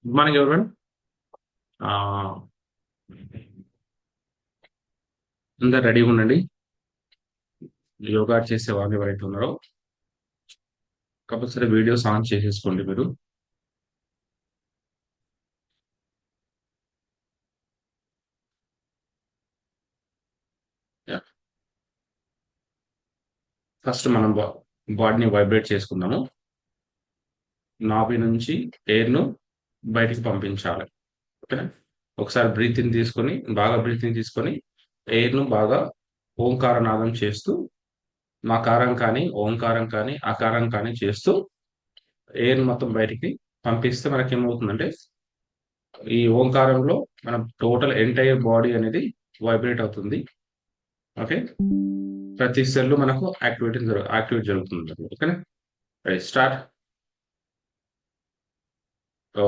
Good morning everyone. అందరు రెడీగా ఉండండి. యోగా చేసే వాళ్ళు ఎవరైతే ఉన్నారో కంపల్సరీ వీడియోస్ ఆన్ చేసేసుకోండి మీరు. ఫస్ట్ మనం బాడీని వైబ్రేట్ చేసుకుందాము. నాభి నుంచి ఎయిర్ను బయటికి పంపించాలి. ఓకేనా? ఒకసారి బ్రీతింగ్ తీసుకొని ఎయిర్ను బాగా ఓంకార నాదం చేస్తూ మకారం కానీ ఓంకారం కానీ అకారం కానీ చేస్తూ ఎయిర్ మొత్తం బయటికి పంపిస్తే మనకి ఏమవుతుందంటే ఈ ఓంకారంలో మన టోటల్ ఎంటైర్ బాడీ అనేది వైబ్రేట్ అవుతుంది. ఓకే, ప్రతి సెల్ మనకు యాక్టివేట్ జరుగుతుంది. ఓకేనా? Right, start. Oh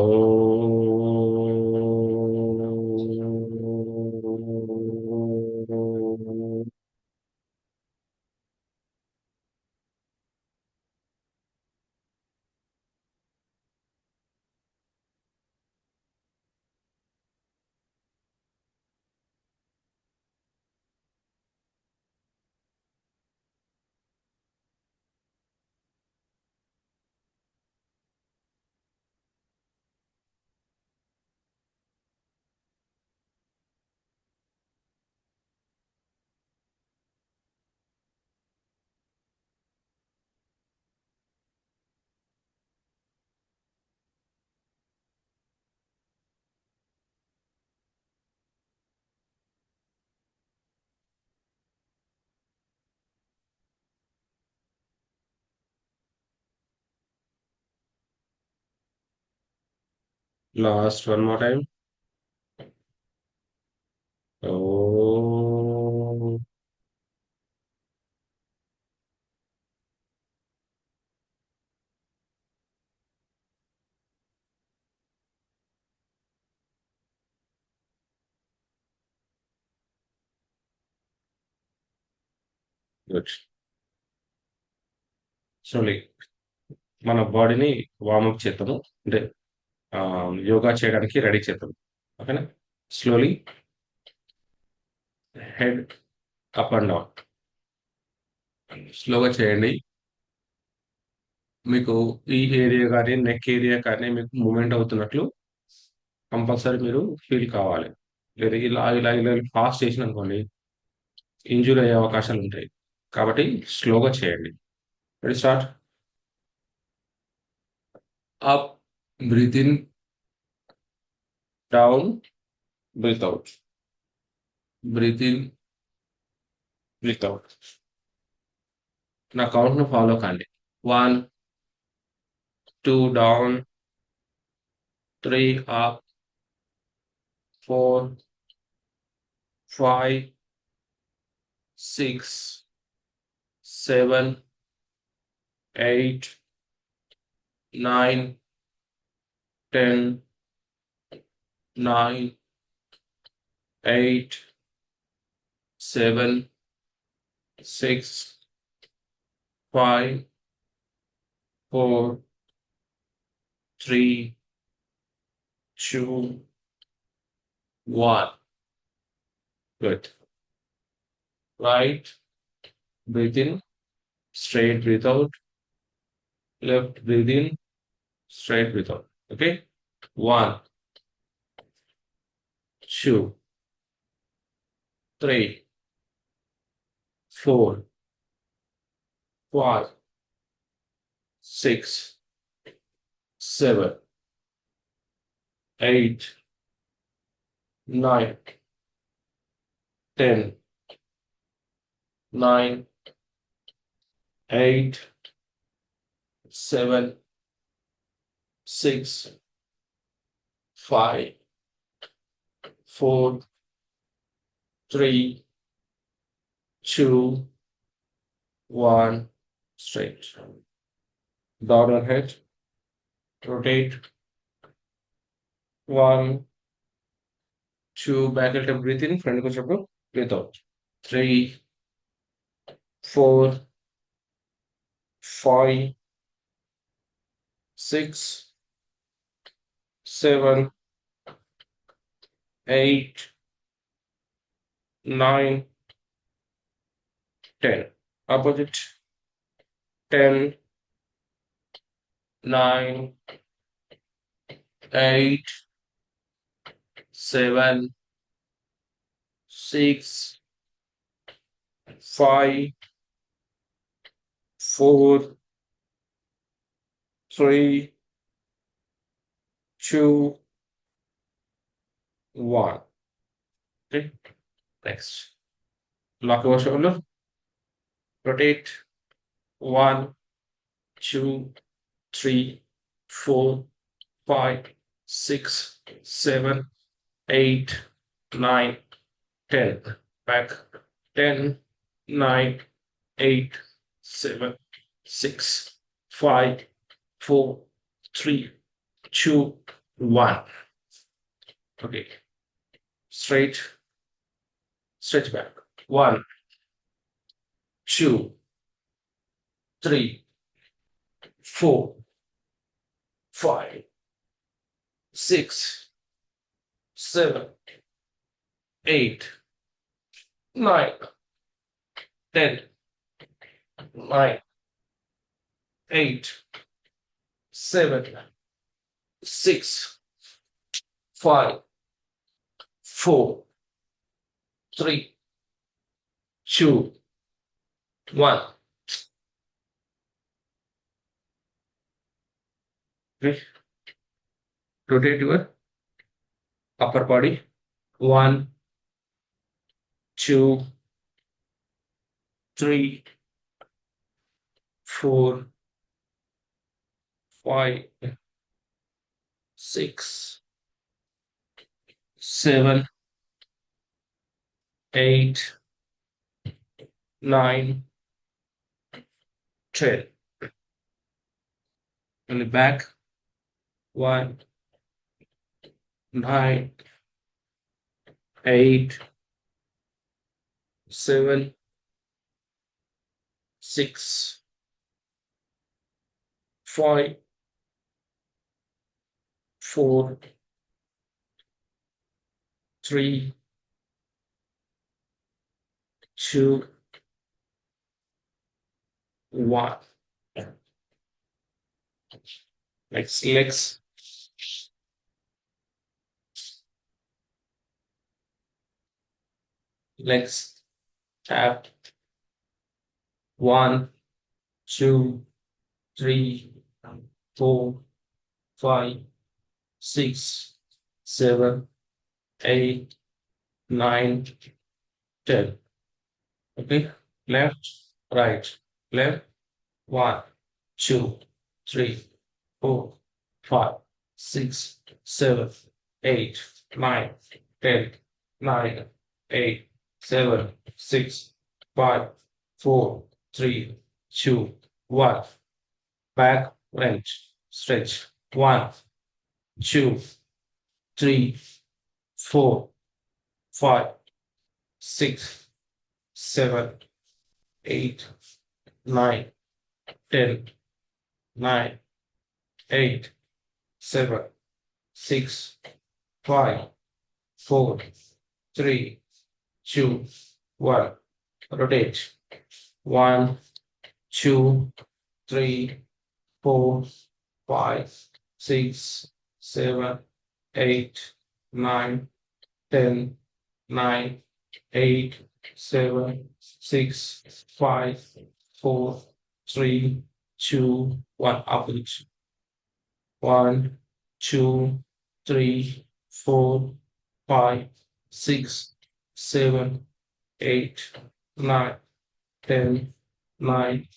last one more time. Oh good. Slowly మన బాడీని వార్మప్ చేద్దాము. అంటే యోగా చేయడానికి రెడీ చేద్దాం. ఓకేనా? Slowly head up and down స్లోగా చేయండి. మీకు ఈ ఏరియా కానీ నెక్ ఏరియా కానీ మీకు మూమెంట్ అవుతున్నట్లు కంపల్సరీ మీరు ఫీల్ కావాలి. లేదా ఇలా ఇలా ఇలా ఫాస్ట్ చేసిన అనుకోండి ఇంజూరీ అయ్యే అవకాశాలు ఉంటాయి. కాబట్టి స్లోగా చేయండి. Ready, start. Up, breathe in, down, breathe out, breathe in, breathe out. నా కౌంట్ను ఫాలో కండి. 1, 2 down, 3 up, 4, 5, 6, 7, 8, 9, 10, 9, 8, 7, 6, 5, 4, 3, 2, 1. Good. Right, breathe in, straight breathe out. Left, breathe in, straight breathe out. Okay? 1, 2, 3, 4, 5, 6, 7, 8, 9, 10, 9, 8, 7, 6, 5, 4, 3, 2, 1. Straight. Down your head. Rotate. 1, 2. Back at a breathe in. Front ko breathe out. 3, 4, 5, 6, 7, 8, 9, 10. Opposite 10, 9, 8, 7, 6, 5, 4, 3, 2, 1. Okay, next. Lock your shoulder, rotate 1, 2, 3, 4, 5, 6, 7, 8, 9, 10. Back 10, 9, 8, 7, 6, 5, 4, 3, 2, 1. Okay, straight, stretch back. 1, 2, 3, 4, 5, 6, 7, 8, 9, 10, 9, 8, 7, 6, 5, 4, 3, 2, 1. Okay. Rotate your upper body. 1, 2, 3, 4, 5, 6, 7, 8, 9, 10. And the back. 1, 9, 8, 7, 6, 5, 4, 3, 2, 1. Next, legs tap. 1, 2, 3, 4, 5, 6, 7, 8, 9, 10. Okay, left, right, left. 1, 2, 3, 4, 5, 6, 7, 8, 9, 10, 9, 8, 7, 6, 5, 4, 3, 2, 1. Back wrench, stretch. 1, 2, 3, 4, 5, 6, 7, 8, 9, 10, 9, 8, 7, 6, 5, 4, 3, 2, 1. Rotate. 1, 2, 3, 4, 5, 6, 7, 8, 9, 10, 9, 8, 7, 6, 5, 4, 3, 2, 1. Opposite. 1, 2, 3, 4, 5, 6, 7, 8, 9, 10, 9,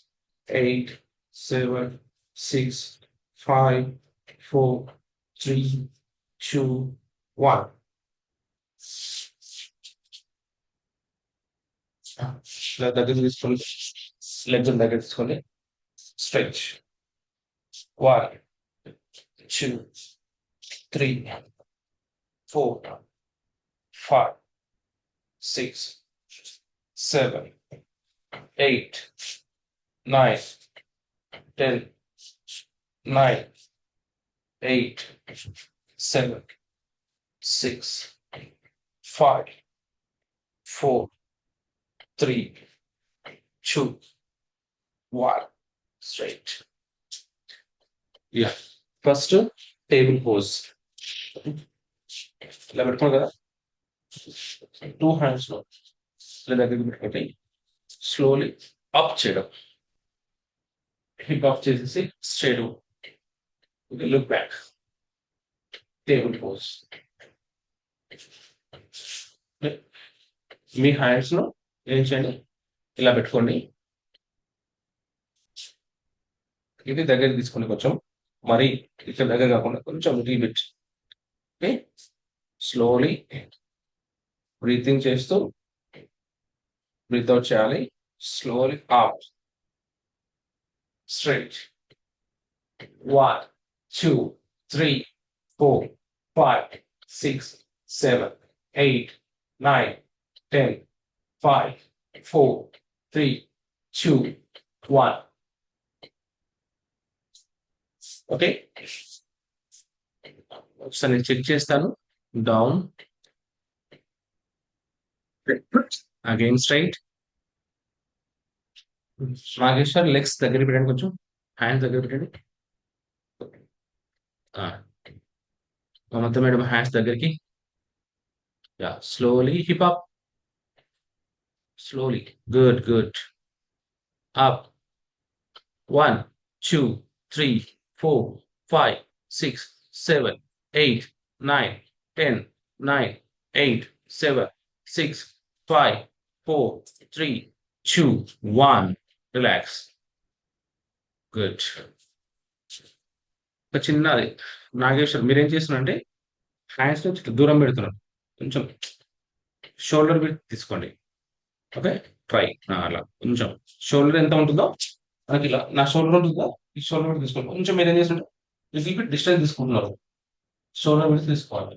8, 7, 6, 5, 4, 3, 2, 1. దగ్గర తీసుకోండి, legs దగ్గర తీసుకోండి. Stretch. 1, 2, 3, 4, 5, 6, 7, 8, 9, 10, 9, 8, 7, 6, 5, 4, 3, 2, 1. Straight. Yeah. First, table pose. ఇలా పెట్టుకున్నాం కదా, 2 hands లో ఇలా దగ్గరికి పెట్టుకొని స్లోలీ అప్ చేయడం, హిప్ అప్ చేసేసి straight look back, table pose. మీ హ్యాండ్స్ ను ఏం చేయండి, ఇలా పెట్టుకోండి. ఇది దగ్గరికి తీసుకొని కొంచెం, మరి ఇక్కడ దగ్గర కాకుండా కొంచెం little bit. Okay, slowly breathing చేస్తూ బ్రీత్ అవుట్ చేయాలి. Slowly up, straight. 1, 2, 3, 4, 5, 6, 7, 8, 9, 10, 5, 4, 3, 2, 1. ఓకే, ఒకసారి నేను చెక్ చేస్తాను. Down, again straight. Nageshwar legs దగ్గర పెట్టండి, కొంచెం హ్యాండ్స్ దగ్గర పెట్టండి. మమత మేడం హ్యాండ్స్ దగ్గరికి. Yeah, slowly hip up, slowly. Good good. Up. 1, 2, 3, 4, 5, 6, 7, 8, 9, 10, 9, 8, 7, 6, 5, 4, 3, 2, 1. Relax. Good. ఒక చిన్నది నాగేశ్వర్, మీరేం చేస్తున్నారంటే హ్యాండ్స్ నుంచి దూరం పెడుతున్నారు, కొంచెం షోల్డర్ విడ్త్ తీసుకోండి. Okay, try. అలా కొంచెం షోల్డర్ ఎంత ఉంటుందో మనకి, ఇలా నా షోల్డర్ ఉంటుందో ఈ షోల్డర్ విడ్త్ తీసుకోండి. కొంచెం మీరు ఏం చేస్తుంటే లిటిల్ బిట్ డిస్టెన్స్ తీసుకుంటున్నారు, షోల్డర్ విడ్త్ తీసుకోవాలి.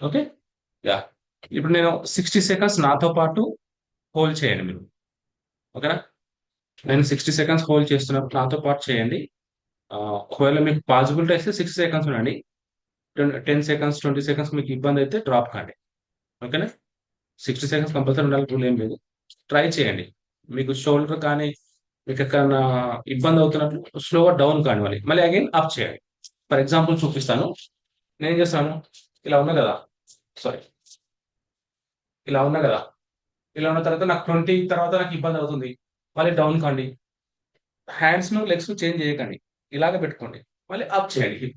Okay, yeah. ఇప్పుడు నేను 60 seconds నాతో పాటు హోల్డ్ చేయండి మీరు. ఓకేనా, నేను 60 seconds హోల్డ్ చేస్తున్నప్పుడు నాతో పాటు చేయండి. ఒకవేళ మీకు పాసిబిలిటీ అయితే 6 seconds ఉండండి. 10 seconds 20 seconds మీకు ఇబ్బంది అయితే డ్రాప్ కాండి. ఓకేనా, 60 seconds కంపల్సరీ ఉండాలి, రూల్ ఏం లేదు. ట్రై చేయండి. మీకు షోల్డర్ కానీ మీకు ఎక్కడన్నా ఇబ్బంది అవుతున్నట్లు స్లోగా డౌన్ కానివ్వాలి, మళ్ళీ అగైన్ అప్ చేయాలి. ఫర్ ఎగ్జాంపుల్ చూపిస్తాను. నేను ఏం చేస్తాను, ఇలా ఉన్నా కదా, సారీ, ఇలా ఉన్నా కదా, ఇలా ఉన్న తర్వాత నాకు 20 తర్వాత నాకు ఇబ్బంది అవుతుంది, మళ్ళీ డౌన్ కాండి. హ్యాండ్స్ ను లెగ్స్ ను చేంజ్ చేయకండి, ఇలాగే పెట్టుకోండి, మళ్ళీ అప్ చేయండి.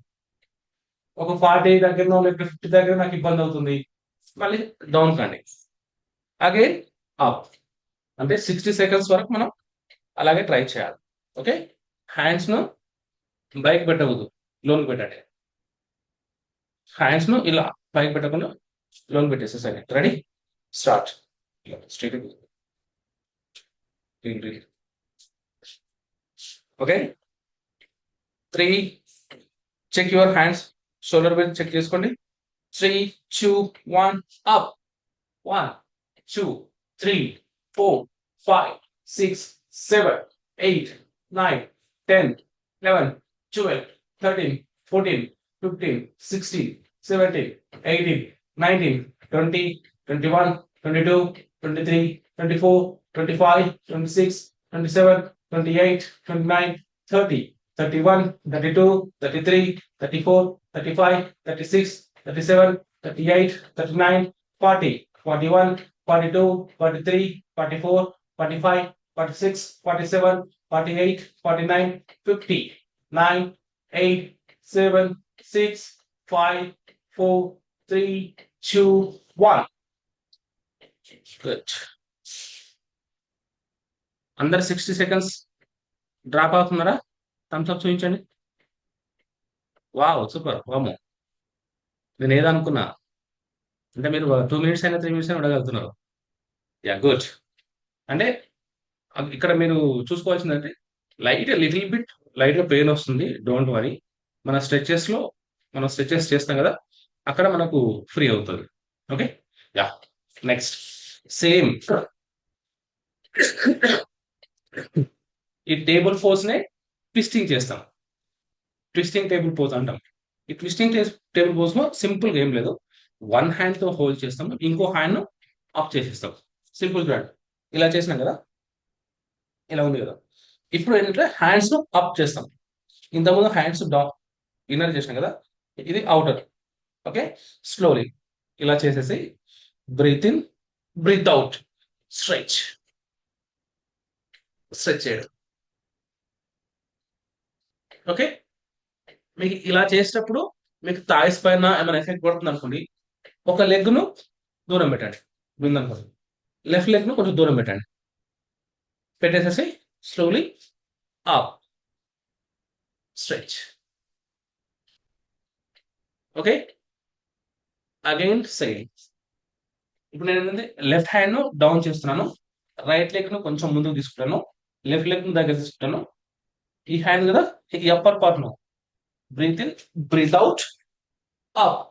ఒక 40 దగ్గర లేకపోతే 50 దగ్గర నాకు ఇబ్బంది అవుతుంది, మళ్ళీ డౌన్ కండి, అగైన్ అప్. అంటే 60 seconds వరకు మనం అలాగే ట్రై చేయాలి. ఓకే, హ్యాండ్స్ ను పైకి పెట్టవద్దు, లోన్ పెట్టండి. హ్యాండ్స్ ను ఇలా పైకి పెట్టకుండా లోన్ పెట్టేసేసరి. Ready, start. Straight. Okay, 3, check your hands, shoulder width check చేసుకోండి. 3, 2, 1, అప్. 1, 2, 3, 4, 5, 6, 7, 8, 9, 10, 11, 12, 13, 14, 15, 16, 17, 18, 19, 20, 21, 22, 23, 24, 25, 26, 27, 28, 29, 30, 31, 32, 33, 34, 35, 36, 37, 38, 39, 40, 41, 42, 43, 44, 45, 46, 47, 48, 49, 50, 9, 8, 7, 6, 5, 4, 3, 2, 1. గుడ్. అందరు 60 seconds డ్రాప్ అవుతున్నారా? థమ్స్ అప్ చూపించండి. Wow, super. వామో, నేను ఏదనుకున్నా అంటే మీరు 2 minutes అయినా 3 minutes అయినా ఉండగలుగుతున్నారు. Yeah, good. అంటే ఇక్కడ మీరు చూసుకోవాల్సిందంటే లిటిల్ బిట్ లైట్గా పెయిన్ వస్తుంది, డోంట్ వరీ. మన స్ట్రెచెస్లో మనం స్ట్రెచెస్ చేస్తాం కదా, అక్కడ మనకు ఫ్రీ అవుతుంది. Okay, yeah. నెక్స్ట్ సేమ్ ఈ టేబుల్ పోజ్ నే ట్విస్టింగ్ చేస్తాం, ట్విస్టింగ్ టేబుల్ పోజ్ అంటాం. ఈ ట్విస్టింగ్ టేబుల్ పోజ్ లో సింపుల్ గా ఏం లేదు. వన్ హ్యాండ్ తో హోల్డ్ చేస్తాం, ఇంకో హ్యాండ్ ను అప్ చేసేస్తాం. సింపుల్ చూడండి, ఇలా చేసినాం కదా, ఇలా ఉంది కదా. ఇప్పుడు ఏంటంటే హ్యాండ్స్ ను అప్ చేస్తాం. ఇంతకుముందు హ్యాండ్స్ డౌన్ ఇన్నర్ చేసినాం కదా, ఇది అవుటర్. ఓకే, స్లోలీ ఇలా చేసేసి breathe in, breathe out, stretch, stretch చేయడం. ఓకే, మీకు ఇలా చేసేటప్పుడు మీకు థాయిస్ పైన ఏమైనా ఎఫెక్ట్ పడుతుంది అనుకోండి, ఒక లెగ్ ను దూరం పెట్టండి, విందనుకోండి, లెఫ్ట్ లెగ్ ను కొంచెం దూరం పెట్టండి, పెట్టేసేసి slowly up, stretch. Okay, again same. ఇప్పుడు నేను ఏంటంటే లెఫ్ట్ హ్యాండ్ ను డౌన్ చేస్తున్నాను, రైట్ లెగ్ ను కొంచెం ముందుకు తీసుకుంటాను, లెఫ్ట్ లెగ్ ను దగ్గర తీసుకుంటాను. ఈ హ్యాండ్ కదా, ఈ అప్పర్ పార్ట్ ను breathe in, breathe out, up,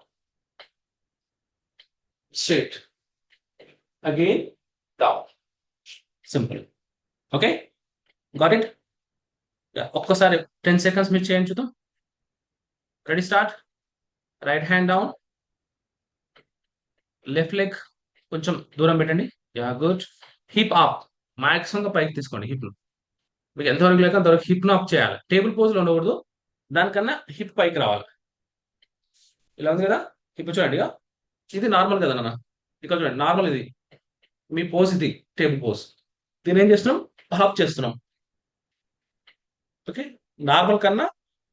straight, again down. Simple. Okay, got it. ఒక్కసారి 10 seconds మీరు చేయండి చూద్దాం. Ready, start. Right hand down, left leg కొంచెం దూరం పెట్టండి. Yeah, good. Hip up, maximum గా పైకి తీసుకోండి హిప్ ను. మీకు ఎంతవరకు లేక అంతవరకు హిప్ ను అప్ చేయాలి. టేబుల్ పోజ్ లో ఉండకూడదు, దానికన్నా హిప్ పైకి రావాలి. ఇలా ఉంది కదా, హిప్ చూడండి ఇక. ఇది నార్మల్ కదా నాన్న, ఇక్కడ చూడండి నార్మల్. ఇది మీ పోజ్, ఇది టేబుల్ పోజ్. దీని ఏం చేస్తున్నాం, అప్ చేస్తున్నాం. ఓకే, నార్మల్ కన్నా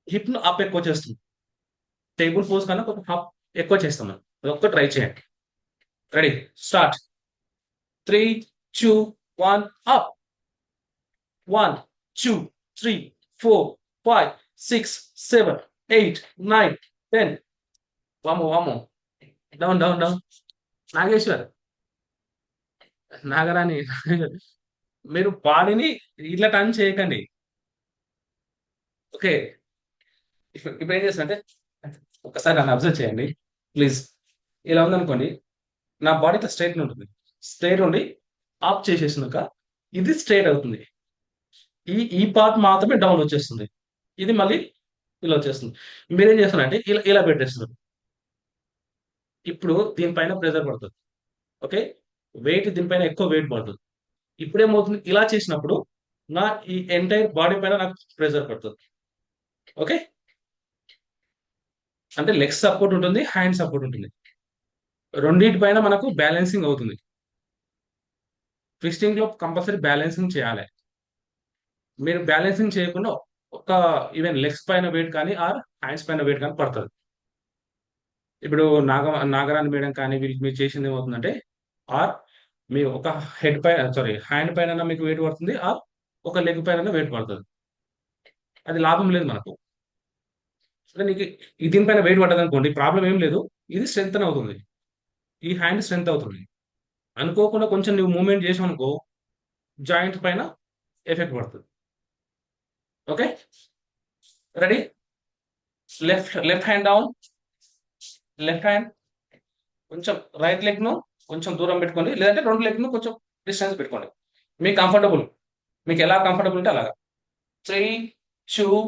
హిప్ ను అప్ ఎక్కువ చేస్తున్నాం. టేబుల్ పోజ్ కన్నా కొంచెం అప్ ఎక్కువ చేస్తాం మనం. అది ఒక్క ట్రై చేయండి. Ready, start. 3, 2, 1, అప్. 1, 2, 3, 4, 5, 6, 7, 8, 9, 10. వామో వామో, down down down. Nageshwar, Nagarani, మీరు బాడీని ఇట్లా టర్న్ చేయకండి. ఓకే, ఇప్పుడు ఏం చేస్తానంటే, ఒకసారి నన్ను అబ్జర్వ్ చేయండి ప్లీజ్. ఇలా ఉందనుకోండి, నా బాడీ ఇట్లా స్ట్రైట్ ఉంటుంది, స్ట్రైట్ ఉండి ఆఫ్ చేసేసినాక ఇది స్ట్రైట్ అవుతుంది. ఈ పార్ట్ మాత్రమే డౌన్ వచ్చేస్తుంది, ఇది మళ్ళీ ఇలా వచ్చేస్తుంది. మీరేం చేస్తున్నారంటే ఇలా ఇలా పెట్టేస్తున్నారు. ఇప్పుడు దీనిపైన ప్రెజర్ పడుతుంది. ఓకే, వెయిట్ దీనిపైన ఎక్కువ వెయిట్ పడుతుంది. ఇప్పుడు ఏమవుతుంది, ఇలా చేసినప్పుడు నా ఈ ఎంటైర్ బాడీ పైన నాకు ప్రెజర్ పడుతుంది. ఓకే, అంటే లెగ్ సపోర్ట్ ఉంటుంది, హ్యాండ్ సపోర్ట్ ఉంటుంది, రెండింటి పైన మనకు బ్యాలెన్సింగ్ అవుతుంది. ట్విస్టింగ్ లో కంపల్సరీ బ్యాలెన్సింగ్ చేయాలి. మీరు బ్యాలెన్సింగ్ చేయకుండా ఒక ఈవెన్ లెగ్స్ పైన వెయిట్ కానీ ఆర్ హ్యాండ్స్ పైన వెయిట్ కానీ పడుతుంది. ఇప్పుడు నాగరాణి మేడం కానీ వీళ్ళకి మీరు చేసింది ఏమవుతుందంటే, ఆర్ మీ ఒక హెడ్ పైన, సారీ హ్యాండ్ పైన మీకు వెయిట్ పడుతుంది, ఆర్ ఒక లెగ్ పైన వెయిట్ పడుతుంది. అది లాభం లేదు మనకు. అంటే నీకు దీనిపైన వెయిట్ పడ్డది అనుకోండి, ప్రాబ్లం ఏం లేదు, ఇది స్ట్రెంత్ అవుతుంది, ఈ హ్యాండ్ స్ట్రెంత్ అవుతుంది. అనుకోకుండా కొంచెం నువ్వు మూవ్మెంట్ చేసావు అనుకో, జాయింట్ పైన ఎఫెక్ట్ పడుతుంది. Okay, ready. Left hand down, left hand కొంచెం రైట్ లెగ్ ను కొంచెం దూరం పెట్టుకోండి, లేదంటే రెండు లెగ్ ను కొంచెం డిస్టెన్స్ పెట్టుకోండి. మీకు కంఫర్టబుల్, మీకు ఎలా కంఫర్టబుల్ ఉంటే అలాగా. 3, 2,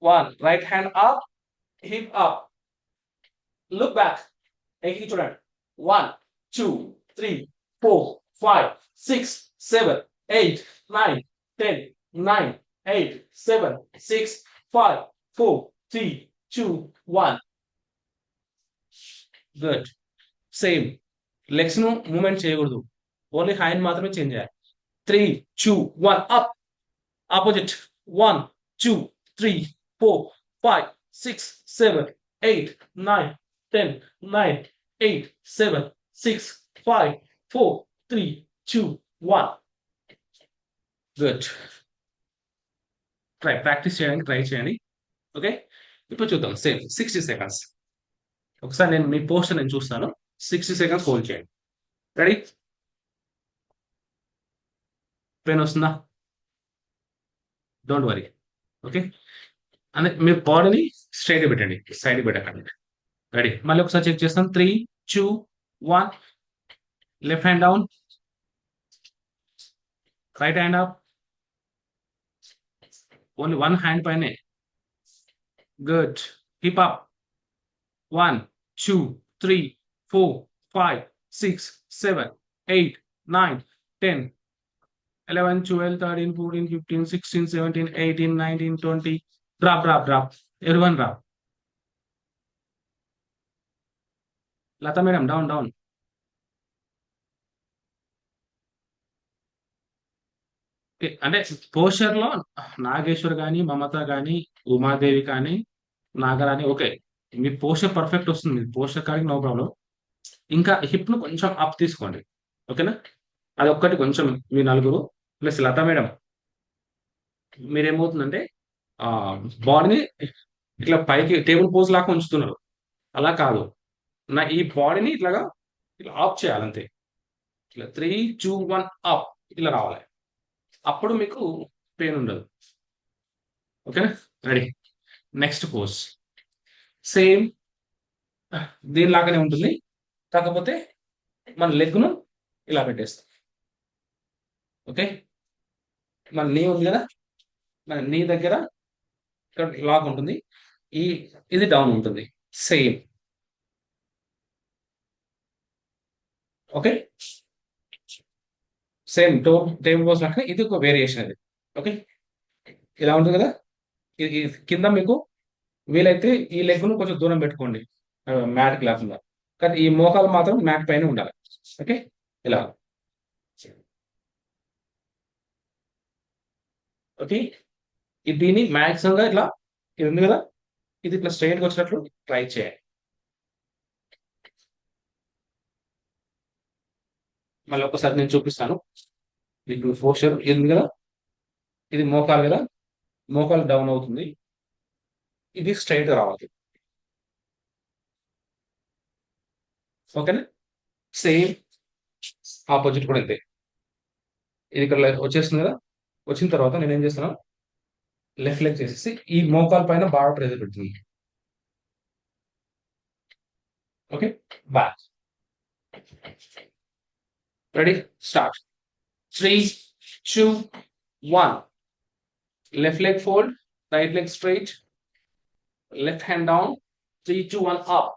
1, right hand up, hip up, look back, ఎక్కి చూడండి. 1, 2, 3, 4, 5, 6, 7, 8, 9, 10, 9, 8, 7, 6, 5, 4, 3, 2, 1. గుడ్. సేమ్, లెగ్స్ ను మూవ్మెంట్ చేయకూడదు, ఓన్లీ హ్యాండ్ మాత్రమే చేంజ్ చేయాలి. 3, 2, 1, అప్, ఆపోజిట్. 1, 2, 3, 4, 5, 6, 7, 8, 9, 10, 9, 8, 7, 6, 5, 4, 3, 2, 1. గుడ్. ప్రాక్టీస్ చేయడానికి ట్రై చేయండి. ఓకే, ఇప్పుడు చూద్దాం సేమ్ 60 seconds. ఒకసారి నేను మీ పోస్టర్ నేను చూస్తాను, 60 seconds హోల్డ్ చేయండి. రెడీ, పెయిన్ వస్తుందా, డోంట్ వరీ. ఓకే, అంటే మీ బాడీని స్ట్రైట్ పెట్టండి, సైడ్ పెట్టకండి. రెడీ, మళ్ళీ ఒకసారి చెక్ చేస్తాం. 3, 2, 1, left hand down, right hand up, only one hand పైనే. Good, hip up, one, two, three, four, five, six, seven, eight, nine, 10, 11, 12, 13, 14, 15, 16, 17, 18, 19, 20. Drop, drop, drop. Everyone drop. Lata madam, down, down. అంటే పోస్చర్లో నాగేశ్వర్ కానీ, మమత కానీ, ఉమాదేవి కానీ, Nagarani okay. మీ posture perfect వస్తుంది. మీ posture కానీ no problem. ఇంకా హిప్‌ను కొంచెం up తీసుకోండి. ఓకేనా? అదొక్కటి కొంచెం మీ నలుగురు ప్లస్ లత మేడం మీరేమవుతుందంటే బాడీని ఇట్లా పైకి టేబుల్ పోజ్ లాగా ఉంచుతున్నారు. అలా కాదు. ఈ బాడీని ఇట్లా ఆఫ్ చేయాలంతే. ఇట్లా 3, 2, 1 అప్ ఇలా రావాలి. అప్పుడు మీకు పెయిన్ ఉండదు. ఓకేనా? రెడీ. Next pose. సేమ్ దీనిలాగానే ఉంటుంది. కాకపోతే మన లెగ్‌ను ఇలా పెట్టేస్తాం. ఓకే. మన నీ ఉంది కదా! మన నీ దగ్గర ఇక్కడ లాక్ ఉంటుంది. ఈ ఇది డౌన్ ఉంటుంది. Same. Okay. Same table pose లాగానే ఇది ఒక వేరియేషన్ అది. ఓకే. ఇలా ఉంటుంది కదా! ఇది కింద మీకు వీలైతే ఈ లెగ్‌ను కొంచెం దూరం పెట్టుకోండి. మ్యాట్‌కి లేకుండా. కానీ ఈ మోకాలు మాత్రం మ్యాట్ పైనే ఉండాలి. ఓకే. ఇలా. ఓకే. దీన్ని మాక్సిమంగా ఇట్లా ఇది ఉంది కదా! ఇది ఇట్లా స్ట్రెయిట్‌గా వచ్చినట్లు ట్రై చేయండి. మళ్ళీ ఒక్కసారి నేను చూపిస్తాను. మీకు పోస్చర్ ఇది ఉంది కదా! ఇది మోకాలు కదా! మోకాలు డౌన్ అవుతుంది. ఇది స్ట్రెయిట్‌గా రావాలి. ఓకేనా? సేమ్ ఆపోజిట్ కూడా అంతే. ఇది ఇక్కడ వచ్చేస్తుంది కదా! వచ్చిన తర్వాత నేనేం చేస్తున్నాను లెఫ్ట్ లెగ్ చేసేసి ఈ మోకాలు పైన బాగా ప్రెషర్ పెడుతుంది. Okay. Back. Ready? Start. 3, 2, 1. Left leg fold, right leg straight, left hand down. 3, 2, 1 up.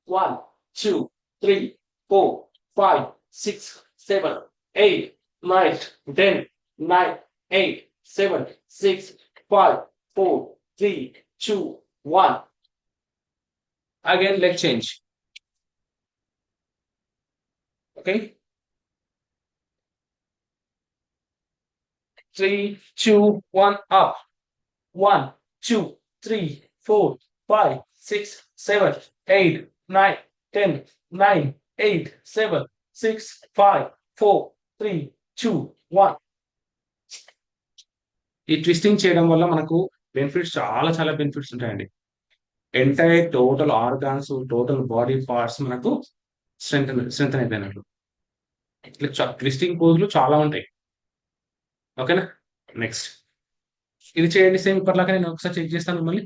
1, 2, 3, 4, 5, 6, 7, 8, 9, 10, 9, 8, 7, 6, 5, 4, 3, 2, 1. Again leg change. Okay. 3, 2, 1 up. 1, 2, 3, 4, 5, 6, 7, 8, 9, 10, 9, 8, 7, 6, 5, 4, 3, 2, 1. ఈ ట్విస్టింగ్ చేయడం వల్ల మనకు బెనిఫిట్స్ చాలా బెనిఫిట్స్ ఉంటాయండి. Entire total organs, total body parts మనకు స్ట్రెంగ్త్ అయిపోయినట్లు. ఇట్లా ట్విస్టింగ్ పోజులు చాలా ఉంటాయి. ఓకేనా? నెక్స్ట్ ఇది చేయండి సేమ్ ఇప్పటిలాగా నేను ఒకసారి చెక్ చేస్తాను మిమ్మల్ని.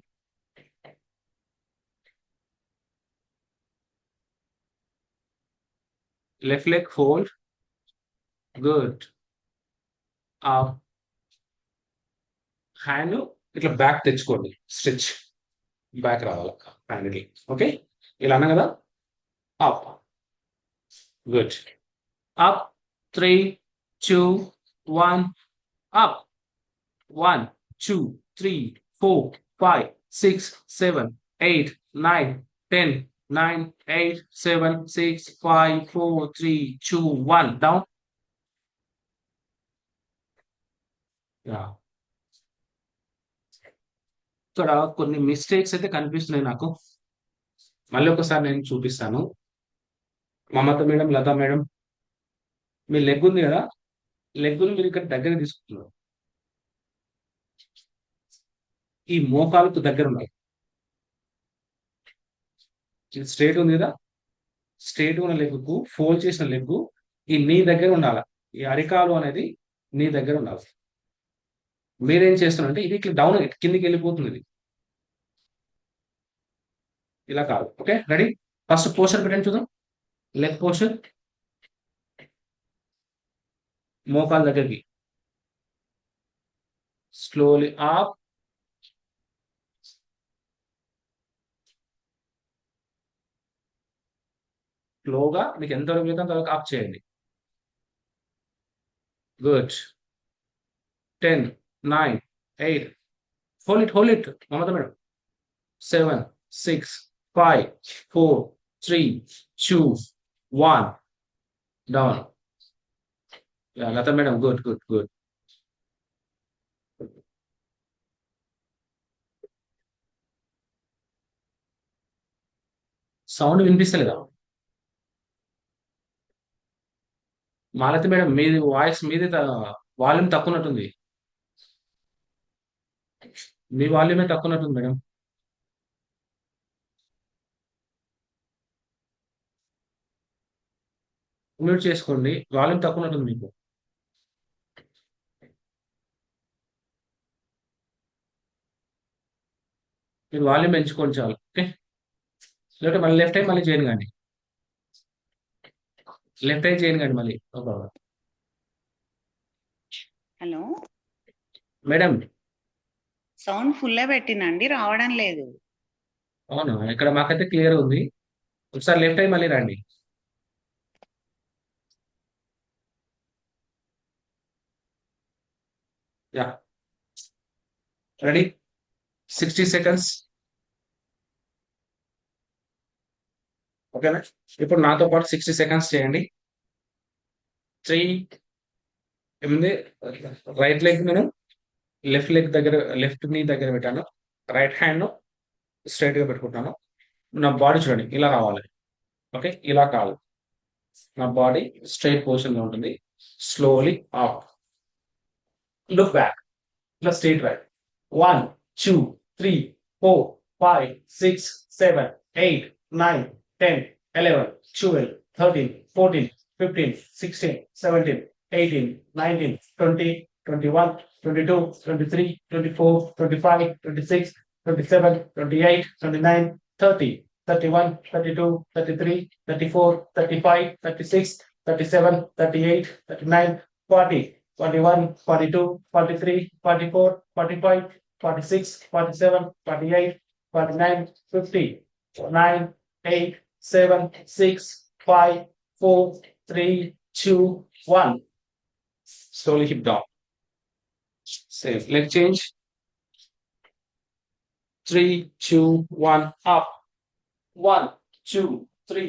Left leg fold. Good. Hand ఇట్లా బ్యాక్ తెచ్చుకోండి. స్ట్రెచ్ బ్యాక్ రావాలి హ్యాండ్కి. ఓకే. ఇలా అన్నా కదా! Up. Good. Up. 3, 2, 1 up. 1, 2, 3, 4, 5, 6, 7, 8, 9, 10, 9, 8, 7, 6, 5, 4, 3, 2, 1 down. ఇక్కడ కొన్ని మిస్టేక్స్ అయితే కనిపిస్తున్నాయి నాకు. మళ్ళీ ఒకసారి నేను చూపిస్తాను. మమత మేడం, లత మేడం మీ లెగ్ ఉంది కదా! లెగ్‌ని మీరు ఇక్కడ దగ్గరకి తీసుకుంటున్నారు. ఈ మోకాలుకు దగ్గర ఉండాలి. ఇది స్ట్రెయిట్ ఉంది కదా! స్ట్రెయిట్‌గా ఉన్న లెగ్‌కు ఫోల్డ్ చేసిన లెగ్ ఈ నీ దగ్గర ఉండాల. ఈ అరికాలు అనేది నీ దగ్గర ఉండాలి. మీరేం చేస్తున్నారంటే ఇది ఇట్లా డౌన్ కిందకి వెళ్ళిపోతుంది ఇది. ఇలా కాదు. ఓకే. రెడీ? ఫస్ట్ పోస్చర్ పెట్టండి చూద్దాం. Leg posture. మోకాలు దగ్గరికి. Slowly up. స్లోగా మీకు ఎంత వరకు వీలైతే అంతవరకు ఆఫ్ చేయండి. Good. 10, 9, 8. Hold it Mamata madam. 7, 6, 5, 4, 3, 2, 1. Down. Latha madam, good good good. Sound వినిపిస్తలేదా? మాలతి మేడం, మీది వాయిస్ మీది వాల్యూమ్ తక్కువ ఉన్నట్టుంది. మీ వాల్యూమే తక్కువ ఉన్నట్టుంది మేడం. మ్యూట్ చేసుకోండి, వాల్యూమ్ తక్కువ ఉన్నట్టుంది మీకు. మీరు వాల్యూమ్ పెంచుకోండి చాలు. ఓకే, లేకపోతే మళ్ళీ లెఫ్ట్ అయ్యి మళ్ళీ చేయను కానీ, లెఫ్ట్ అయ్యి చేయను కానీ మళ్ళీ. హలో మేడం, సౌండ్ ఫుల్ పెట్టినండి, రావడం లేదు. అవును, ఇక్కడ మాకైతే క్లియర్ ఉంది. ఒకసారి లెఫ్ట్ అయ్యి మళ్ళీ రండి. Yeah, ready. 60 సెకండ్స్. ఓకేనా? ఇప్పుడు నాతో పాటు 60 సెకండ్స్ చేయండి. 3, ఏముంది, రైట్ లెగ్ నేను లెఫ్ట్ లెగ్ దగ్గర, లెఫ్ట్ నీ దగ్గర పెట్టాను. రైట్ హ్యాండ్ స్ట్రైట్ గా పెట్టుకుంటాను. నా బాడీ చూడండి, ఇలా రావాలి. ఓకే, ఇలా కాదు, నా బాడీ స్ట్రైట్ పొజిషన్ లో ఉంటుంది. స్లోలీ అప్, లుక్ బ్యాక్, ఇలా straight right. 1, 2, 3, 4, 5, 6, 7, 8, 9, 10, 11, 12, 13, 14, 15, 16, 17, 18, 19, 20, 21, 22, 23, 24, 25, 26, 27, 28, 29, 30, 31, 32, 33, 34, 35, 36, 37, 38, 39, 40, 41, 42, 43, 44, 45, 46, 47, 48, 49, 50, 9, 8, 7, 6, 5, 4, 3, 2, 1. Slowly hip down. Safe. Leg change. 3, 2, 1. Up. 1, 2, 3,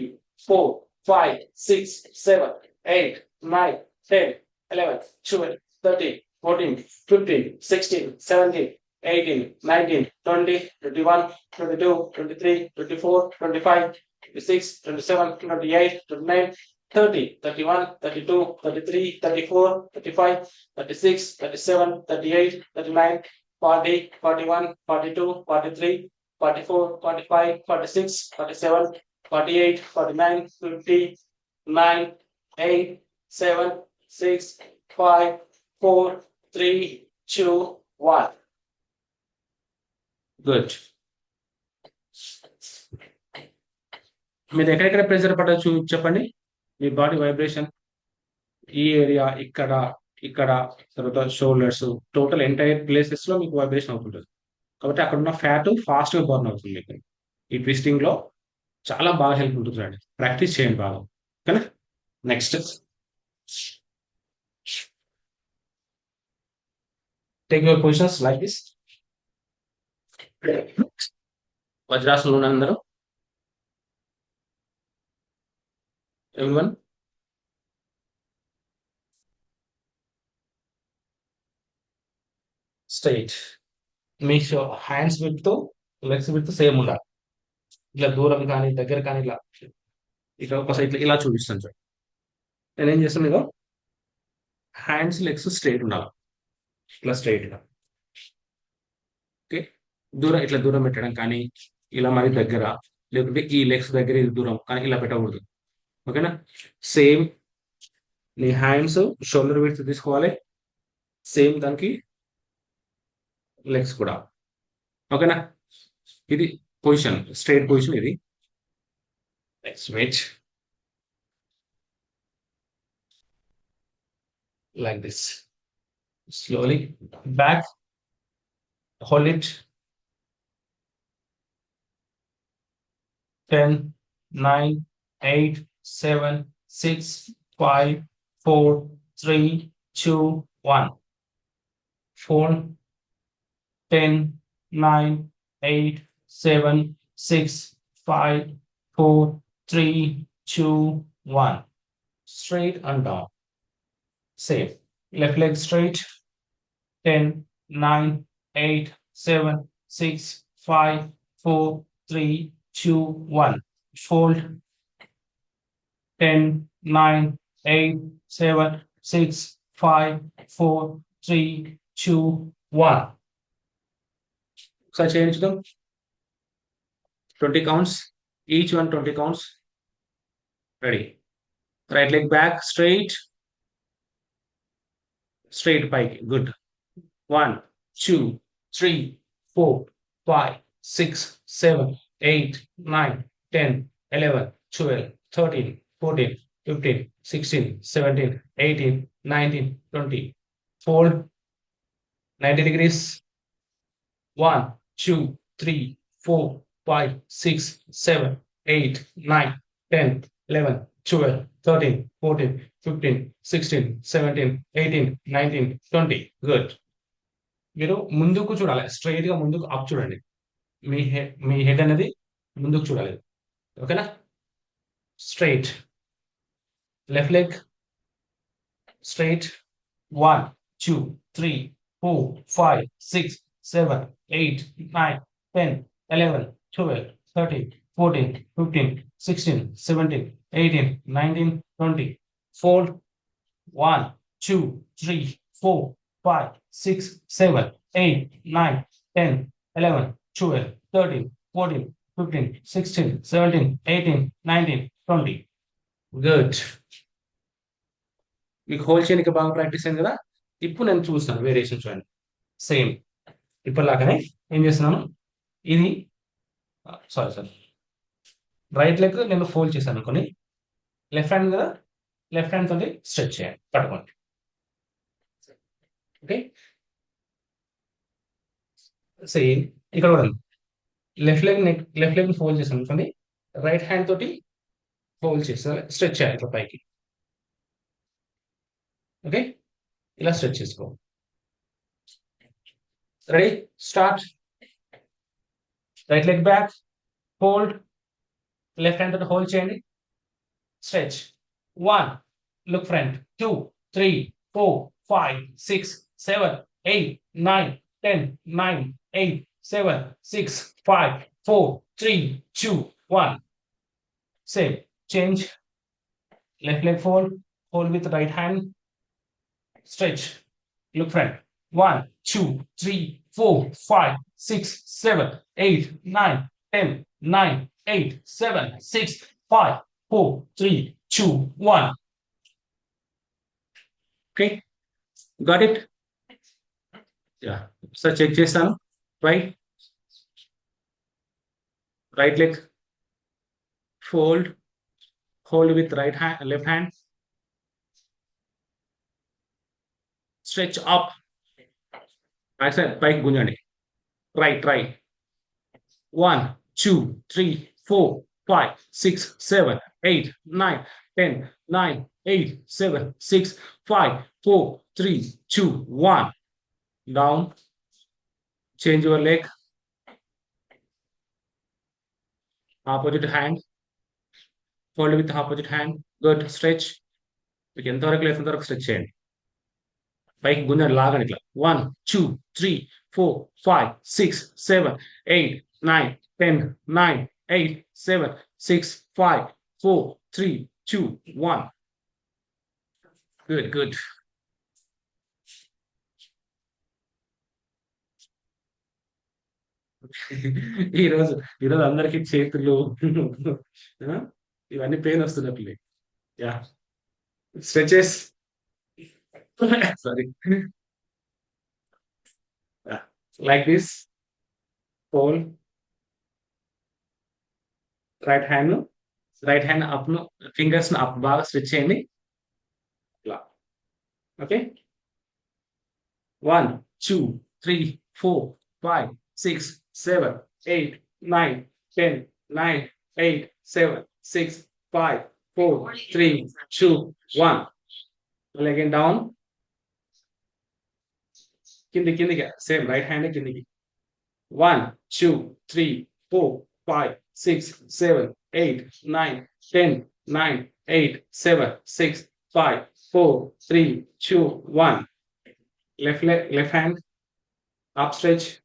4, 5, 6, 7, 8, 9, 10, 11, 12, 13, 14, 15, 16, 17, 18, 19, 20, 21, 22, 23, 24, 25, 26, 27, 28, 29, 30, 31, 32, 33, 34, 35, 36, 37, 38, 39, 40, 41, 42, 43, 44, 45, 46, 47, 48, 49, 50, 9, 8, 7, 6, 5, 4, 3, 2, 1. Good. మీరు ఎక్కడెక్కడ ప్రెషర్ పడవచ్చు చెప్పండి. మీ బాడీ వైబ్రేషన్ ఈ ఏరియా, ఇక్కడ, ఇక్కడ, తర్వాత షోల్డర్స్, టోటల్ ఎంటైర్ ప్లేసెస్ లో మీకు వైబ్రేషన్ అవుతుంటుంది. కాబట్టి అక్కడ ఉన్న ఫ్యాట్ ఫాస్ట్ గా బర్న్ అవుతుంది మీకు. ఈ ట్విస్టింగ్ లో చాలా బాగా హెల్ప్ ఉంటుంది అండి. ప్రాక్టీస్ చేయండి బాగా. ఓకేనా? Next, take your positions like this. వజ్రాసనంలో ఉన్న అందరూ, ఎవ్రీవన్ స్ట్రైట్. మీ హ్యాండ్స్ విత్ తో లెగ్స్ విత్ సేమ్ ఉండాలి. ఇట్లా దూరం కానీ దగ్గర కానీ, ఇలా ఇట్లా ఒక సైడ్ ఇలా చూపిస్తాను సార్. నేను ఏం చేస్తాను, ఇదో హ్యాండ్స్ లెగ్స్ స్ట్రైట్ ఉండాలి, ఇట్లా స్ట్రైట్ గా. ఓకే, దూరం ఇట్లా దూరం పెట్టడం కానీ, ఇలా మరి దగ్గర, లేకుంటే ఈ లెగ్స్ దగ్గర ఇది దూరం కానీ ఇలా పెట్టకూడదు. ఓకేనా? సేమ్ నీ హ్యాండ్స్ షోల్డర్ విడ్త్ తీసుకోవాలి, సేమ్ దానికి లెగ్స్ కూడా. ఓకేనా? ఇది పొజిషన్, స్ట్రైట్ పొజిషన్ ఇది. Next wait like this. Slowly back, hold it. 10, 9, 8, 7 6 5 4 3 2 1 4 10 9 8 7 6 5 4 3 2 1 straight and down safe left leg straight 10 9 8 7 6 5 4 3 2 1 fold 10 9 8 7 6 5 4 3 2 1 ఒకసారి చేయించుదాం 20 counts each one 20 counts ready right leg back straight pike good 1 2 3 4 5 6 7 8 9 10 11 12 13 14 15 16 17 18 19 20 fold 90 degrees 1 2 3 4 5 6 7 8 9 10 11 12 13 14 15 16 17 18 19 20 good మీరు ముందుకు చూడాలి straight గా ముందుకు up చూడండి మీ head అనేది ముందుకు చూడాలి ఓకేనా straight left leg straight 1 2 3 4 5 6 7 8 9 10 11 12 13 14 15 16 17 18 19 20 fold 1 2 3 4 5 6 7 8 9 10 11 12 13 14 15 16 17 18 19 20 good మీకు హోల్ చేయడానికి బాగా ప్రాక్టీస్ అయింది కదా ఇప్పుడు నేను చూస్తాను వేరియేషన్ చూడండి సేమ్ ఇప్పటిలాగానే ఏం చేస్తున్నాను ఇది సారీ రైట్ లెగ్ నేను ఫోల్డ్ చేశాను అనుకోని లెఫ్ట్ హ్యాండ్ కదా లెఫ్ట్ హ్యాండ్ తోటి స్ట్రెచ్ చేయాలి పట్టుకోండి ఓకే సేమ్ ఇక్కడ కూడా లెఫ్ట్ లెగ్ ఫోల్డ్ చేశాను అనుకోండి రైట్ హ్యాండ్ తోటి ఫోల్డ్ చేసి స్ట్రెచ్ చేయాలి ఇట్లా పైకి ఓకే ఇలా స్ట్రెచ్ చేసుకో ready start right leg back fold left hand తోటి హోల్డ్ చేయండి stretch 1 look front 2 3 4 5 6 7 8 9 10 9 8 7 6 5 4 3 2 1 same change left leg hold with right hand stretch look front 1 2 3 4 5 6 7 8 9 10 9 8 7 6 5 4 3 2 1 okay got it yeah so check చేస్తాను right leg fold hold with left hand stretch up right side pike గుంజండి right 1 2 3 4 5 6 7 8 9 10 9 8 7 6 5 4 3 2 1 down change your leg opposite hand fold with opposite hand good stretch మీకు ఎంతవరకు లేనంతవరకు stretch చేయండి పైకి గుంజండి లాగండి ఇట్లా 1 2 3 4 5 6 7 8 9 10 9 8 7 6 5 4 3 2 1 good ఈరోజు అందరికి చేతులు ఇవన్నీ పెయిన్ వస్తున్నట్లే yeah stretches sorry like this whole right hand up ను ఫింగర్స్ ను అప్ బాగా స్ట్రెచ్ చేయండి ఇలా okay 1 2 3 4 5 6 7 8 9 10 9 8 7 6 5 4, 3, 2, 1. Mali again down. Kindi. Same right hand kindi. 1, 2, 3, 4, 5, 6, 7, 8, 9, 10, 9, 8, 7, 6, 5, 4, 3, 2, 1. Left hand up stretch.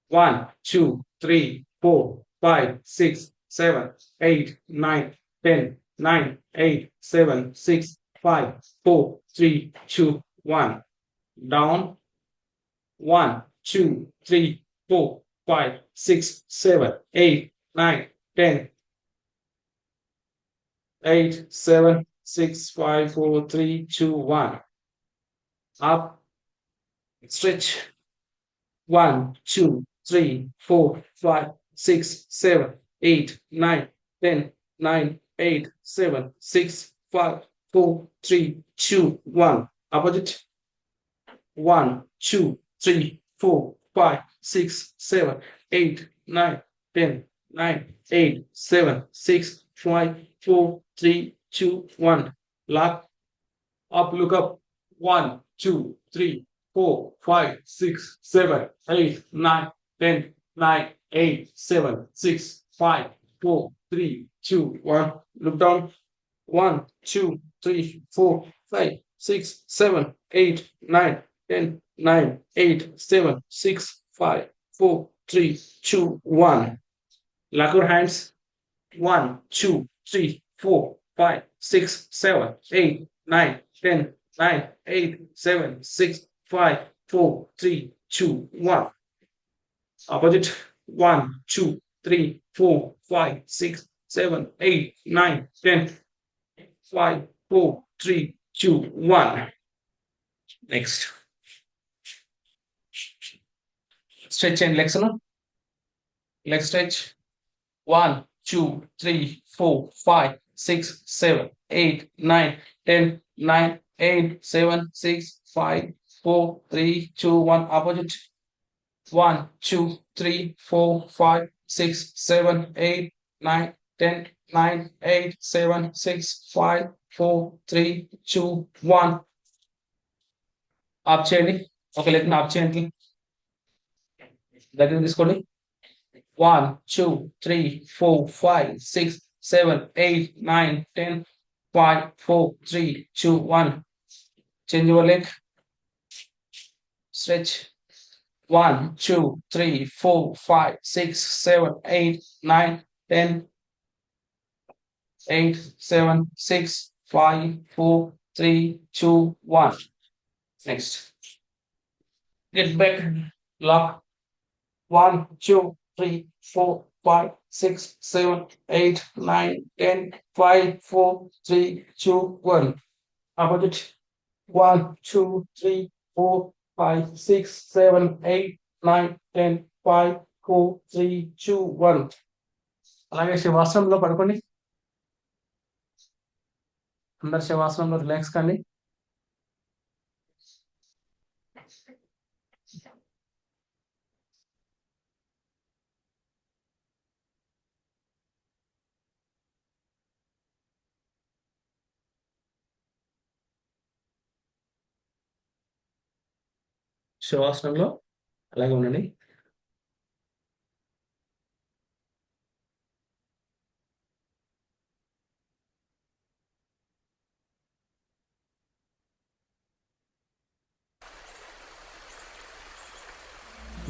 1, 2, 3, 4, 5, 6, 7, 8, 9, 10, 9, 8, 7, 6, 5, 4, 3, 2, 1. Down. 1, 2, 3, 4, 5, 6, 7, 8, 9, 10, 8, 7, 6, 5, 4, 3, 2, 1. Up. Stretch. 1, 2, 3, 4, 5, 6, 7, 8, 9, 10, 9, 8, 7, 6, 5, 4, 3, 2, 1. Opposite. 1, 2, 3, 4, 5, 6, 7, 8, 9, 10, 9, 8, 7, 6, 5, 4, 3, 2, 1. Lock. Up, look up. 1, 2, 3, 4, 5, 6, 7, 8, 9, 10, 9, 8, 7, 6, 5, 4, 3, 2, 1. Look down. 1, 2, 3, 4, 5, 6, 7, 8, 9, 10, 9, 8, 7, 6, 5, 4, 3, 2, 1. Lock your hands. 1, 2, 3, 4, 5, 6, 7, 8, 9, 10, 9, 8, 7, 6, 5, 4, 3, 2, 1. Opposite. 1, 2, 3, 4, 5, 6, 7, 8, 9, 10, 5, 4, 3, 2, 1. Next. Stretch and legs. Leg stretch. 1, 2, 3, 4, 5, 6, 7, 8, 9, 10, 9, 8, 7, 6, 5, 4, 3, 2, 1. Opposite. 1, 2, 3, 4, 5, 6, 7, 8, 9, 10, 9, 8, 7, 6, 5, 4, 3, 2, 1. ఆప్ చేయండి. ఒక leg ఆప్ చేయండి. దగ్గర తీసుకోండి. 1, 2, 3, 4, 5, 6, 7, 8, 9, 10, 5, 4, 3, 2, 1. Change your leg. Stretch. 1, 2, 3, 4, 5, 6, 7, 8, 9, 10, 8, 7, 6, 5, 4, 3, 2, 1. Next. Get back. Lock. 1, 2, 3, 4, 5, 6, 7, 8, 9, 10, 5, 4, 3, 2, 1. Opposite. 1, 2, 3, 4, 5, 6, 7, 8, 9, 10, 5, 4, 3, 2, 1. అలాగే శవాసనంలో పడుకోండి. అందరు శవాసనంలో relax కండి. శవాసనంలో అలాగే ఉండండి.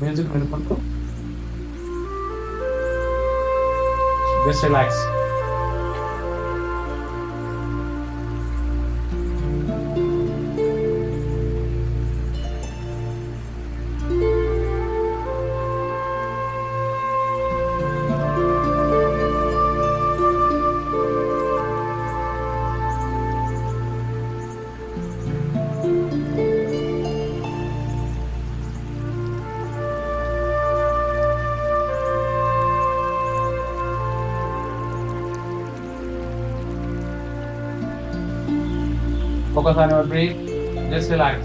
మ్యూజిక్ వినుకుంటూ just relax. Focus on your breath. Just relax.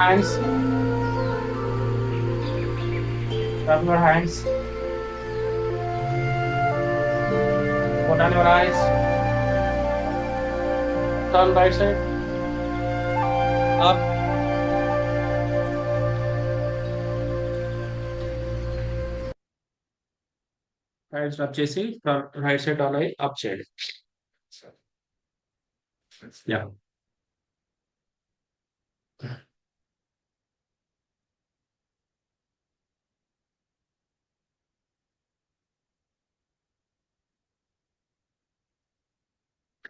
hands. Rub your hands. Put on your eyes. Turn right side. Up. Right rub చేసి right side down అయ్యి అప్ చేయండి. యా.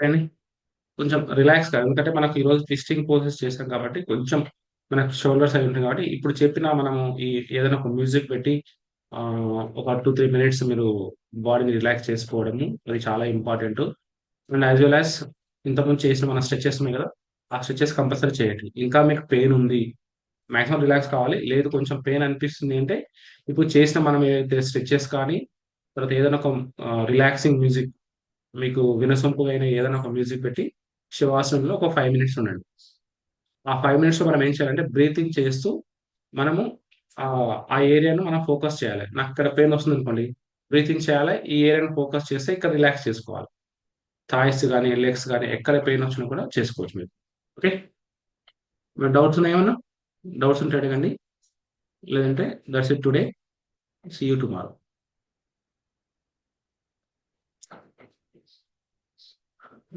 కానీ కొంచెం రిలాక్స్ కాదు. ఎందుకంటే మనకు ఈరోజు ట్విస్టింగ్ పోజెస్ చేసాం కాబట్టి కొంచెం మనకు షోల్డర్స్ అవి ఉంటాయి కాబట్టి ఇప్పుడు చెప్పిన మనము ఈ ఏదైనా ఒక మ్యూజిక్ పెట్టి ఒక 2-3 మినిట్స్ మీరు బాడీని రిలాక్స్ చేసుకోవడము అది చాలా important. And as well as ఇంతకుముందు చేసిన మన స్ట్రెచెస్ ఉన్నాయి కదా, ఆ స్ట్రెచెస్ కంపల్సరీ చేయండి. ఇంకా మీకు పెయిన్ ఉంది, మాక్సిమం రిలాక్స్ కావాలి, లేదు కొంచెం పెయిన్ అనిపిస్తుంది అంటే ఇప్పుడు చేసిన మనం ఏదైతే స్ట్రెచెస్ కానీ తర్వాత ఏదైనా ఒక రిలాక్సింగ్ మ్యూజిక్ మీకు వినసొంపుగా అయిన ఏదైనా ఒక మ్యూజిక్ పెట్టి శివాసనంలో ఒక 5 మినిట్స్ ఉండండి. ఆ 5 మినిట్స్‌లో మనం ఏం చేయాలంటే బ్రీతింగ్ చేస్తూ మనము ఆ ఏరియాను మనం ఫోకస్ చేయాలి. నాకిక్కడ పెయిన్ వస్తుందనుకోండి, బ్రీతింగ్ చేయాలి. ఈ ఏరియాని ఫోకస్ చేస్తే ఇక్కడ రిలాక్స్ చేసుకోవాలి. థాయిస్ గాని, లెగ్స్ గాని ఎక్కడ పెయిన్ వచ్చినా కూడా చేసుకోవచ్చు మీరు. ఓకే. ఏమైనా డౌట్స్ ఉన్నాయా ఏమన్నా? డౌట్స్ ఉంటే అడగండి. లేదంటే that's it today. See you tomorrow.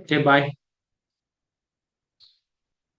Okay. Bye.